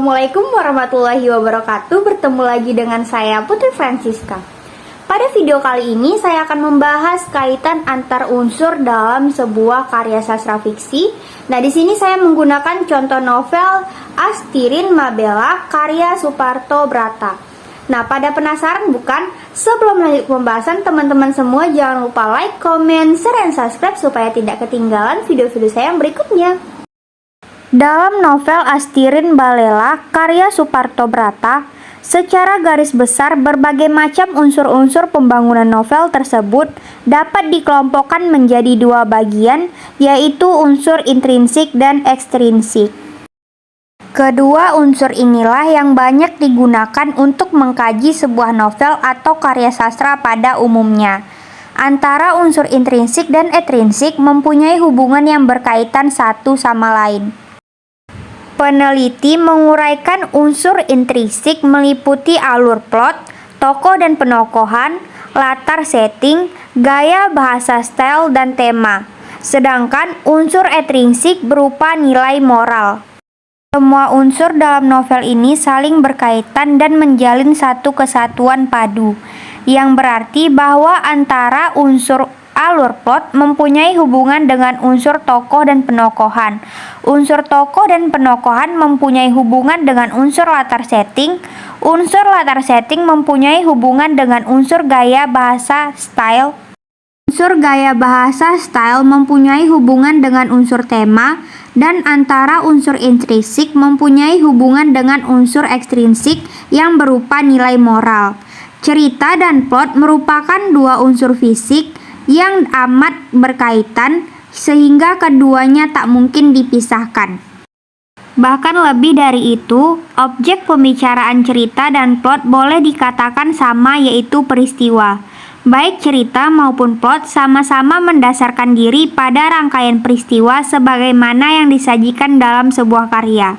Assalamualaikum warahmatullahi wabarakatuh. Bertemu lagi dengan saya Putri Francisca. Pada video kali ini saya akan membahas kaitan antar unsur dalam sebuah karya sastra fiksi. Nah, di sini saya menggunakan contoh novel Astirin Mabela karya Suparto Brata. Nah, pada penasaran bukan? Sebelum lanjut pembahasan, teman-teman semua jangan lupa like, comment, share, dan subscribe supaya tidak ketinggalan video-video saya yang berikutnya. Dalam novel Astirin Balela karya Suparto Brata, secara garis besar berbagai macam unsur-unsur pembangunan novel tersebut dapat dikelompokkan menjadi dua bagian, yaitu unsur intrinsik dan ekstrinsik. Kedua unsur inilah yang banyak digunakan untuk mengkaji sebuah novel atau karya sastra pada umumnya. Antara unsur intrinsik dan ekstrinsik mempunyai hubungan yang berkaitan satu sama lain. Peneliti menguraikan unsur intrinsik meliputi alur plot, tokoh dan penokohan, latar setting, gaya bahasa, style, dan tema. Sedangkan unsur ekstrinsik berupa nilai moral. Semua unsur dalam novel ini saling berkaitan dan menjalin satu kesatuan padu, yang berarti bahwa antara unsur alur plot mempunyai hubungan dengan unsur tokoh dan penokohan. Unsur tokoh dan penokohan mempunyai hubungan dengan unsur latar setting. Unsur latar setting mempunyai hubungan dengan unsur gaya bahasa, style. Unsur gaya bahasa, style mempunyai hubungan dengan unsur tema, dan antara unsur intrinsik mempunyai hubungan dengan unsur ekstrinsik yang berupa nilai moral. Cerita dan plot merupakan dua unsur fisik yang amat berkaitan sehingga keduanya tak mungkin dipisahkan. Bahkan lebih dari itu, objek pembicaraan cerita dan plot boleh dikatakan sama, yaitu peristiwa. Baik cerita maupun plot sama-sama mendasarkan diri pada rangkaian peristiwa sebagaimana yang disajikan dalam sebuah karya.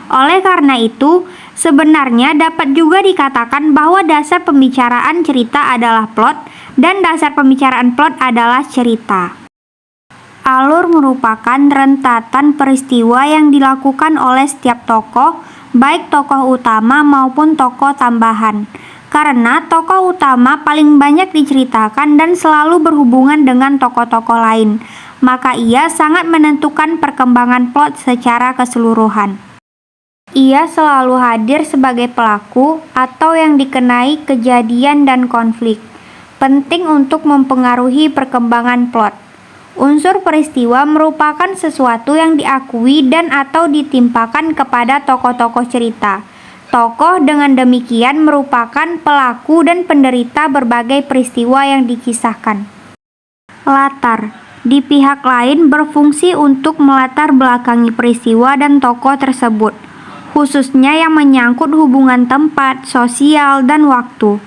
Oleh karena itu, sebenarnya dapat juga dikatakan bahwa dasar pembicaraan cerita adalah plot dan dasar pembicaraan plot adalah cerita. Alur merupakan rentatan peristiwa yang dilakukan oleh setiap tokoh, baik tokoh utama maupun tokoh tambahan. Karena tokoh utama paling banyak diceritakan dan selalu berhubungan dengan tokoh-tokoh lain, maka ia sangat menentukan perkembangan plot secara keseluruhan. Ia selalu hadir sebagai pelaku atau yang dikenai kejadian dan konflik, penting untuk mempengaruhi perkembangan plot. Unsur peristiwa merupakan sesuatu yang diakui dan atau ditimpakan kepada tokoh-tokoh cerita. Tokoh dengan demikian merupakan pelaku dan penderita berbagai peristiwa yang dikisahkan. Latar, di pihak lain, berfungsi untuk melatar belakangi peristiwa dan tokoh tersebut, khususnya yang menyangkut hubungan tempat, sosial, dan waktu.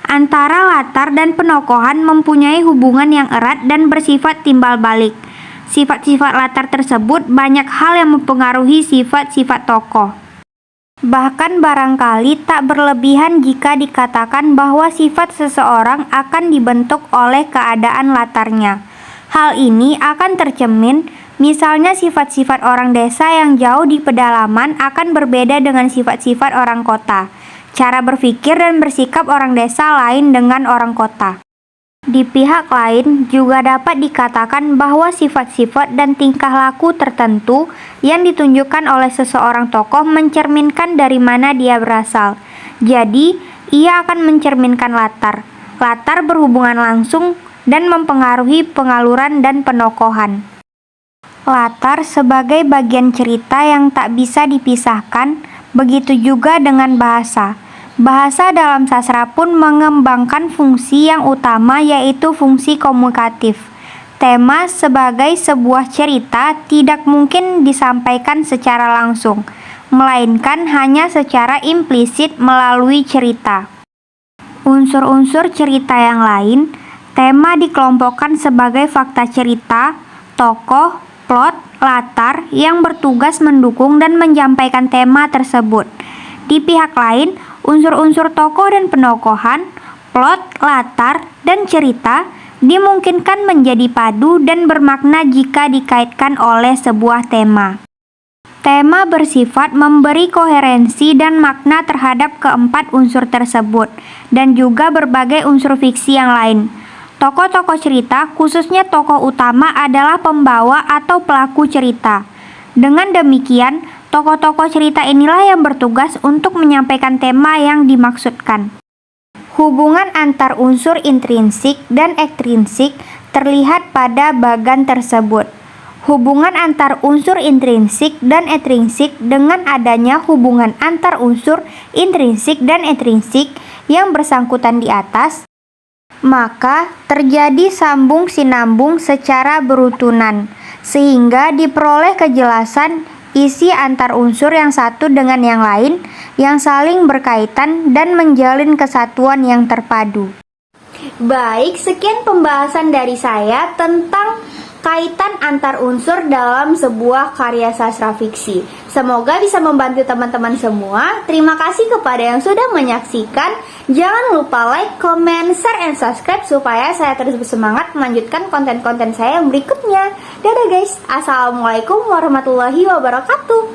Antara latar dan penokohan mempunyai hubungan yang erat dan bersifat timbal balik. Sifat-sifat latar tersebut banyak hal yang mempengaruhi sifat-sifat tokoh. Bahkan barangkali tak berlebihan jika dikatakan bahwa sifat seseorang akan dibentuk oleh keadaan latarnya. Hal ini akan tercermin, misalnya sifat-sifat orang desa yang jauh di pedalaman akan berbeda dengan sifat-sifat orang kota. Cara berpikir dan bersikap orang desa lain dengan orang kota. Di pihak lain juga dapat dikatakan bahwa sifat-sifat dan tingkah laku tertentu yang ditunjukkan oleh seseorang tokoh mencerminkan dari mana dia berasal. Jadi, ia akan mencerminkan latar. Latar berhubungan langsung dan mempengaruhi pengaluran dan penokohan. Latar sebagai bagian cerita yang tak bisa dipisahkan, begitu juga dengan bahasa. Bahasa dalam sastra pun mengembangkan fungsi yang utama, yaitu fungsi komunikatif. Tema sebagai sebuah cerita tidak mungkin disampaikan secara langsung, melainkan hanya secara implisit melalui cerita. Unsur-unsur cerita yang lain, tema dikelompokkan sebagai fakta cerita, tokoh, plot, latar yang bertugas mendukung dan menyampaikan tema tersebut. Di pihak lain, unsur-unsur tokoh dan penokohan, plot, latar, dan cerita dimungkinkan menjadi padu dan bermakna jika dikaitkan oleh sebuah tema. Tema bersifat memberi koherensi dan makna terhadap keempat unsur tersebut, dan juga berbagai unsur fiksi yang lain. Tokoh-tokoh cerita, khususnya tokoh utama, adalah pembawa atau pelaku cerita. Dengan demikian, tokoh-tokoh cerita inilah yang bertugas untuk menyampaikan tema yang dimaksudkan. Hubungan antar unsur intrinsik dan ekstrinsik terlihat pada bagan tersebut. Hubungan antar unsur intrinsik dan ekstrinsik dengan adanya hubungan antar unsur intrinsik dan ekstrinsik yang bersangkutan di atas, maka terjadi sambung sinambung secara berurutan, sehingga diperoleh kejelasan isi antar unsur yang satu dengan yang lain yang saling berkaitan dan menjalin kesatuan yang terpadu. Baik, sekian pembahasan dari saya tentang kaitan antar unsur dalam sebuah karya sastra fiksi. Semoga bisa membantu teman-teman semua. Terima kasih kepada yang sudah menyaksikan. Jangan lupa like, comment, share, and subscribe supaya saya terus bersemangat melanjutkan konten-konten saya yang berikutnya. Dadah guys, Assalamualaikum warahmatullahi wabarakatuh.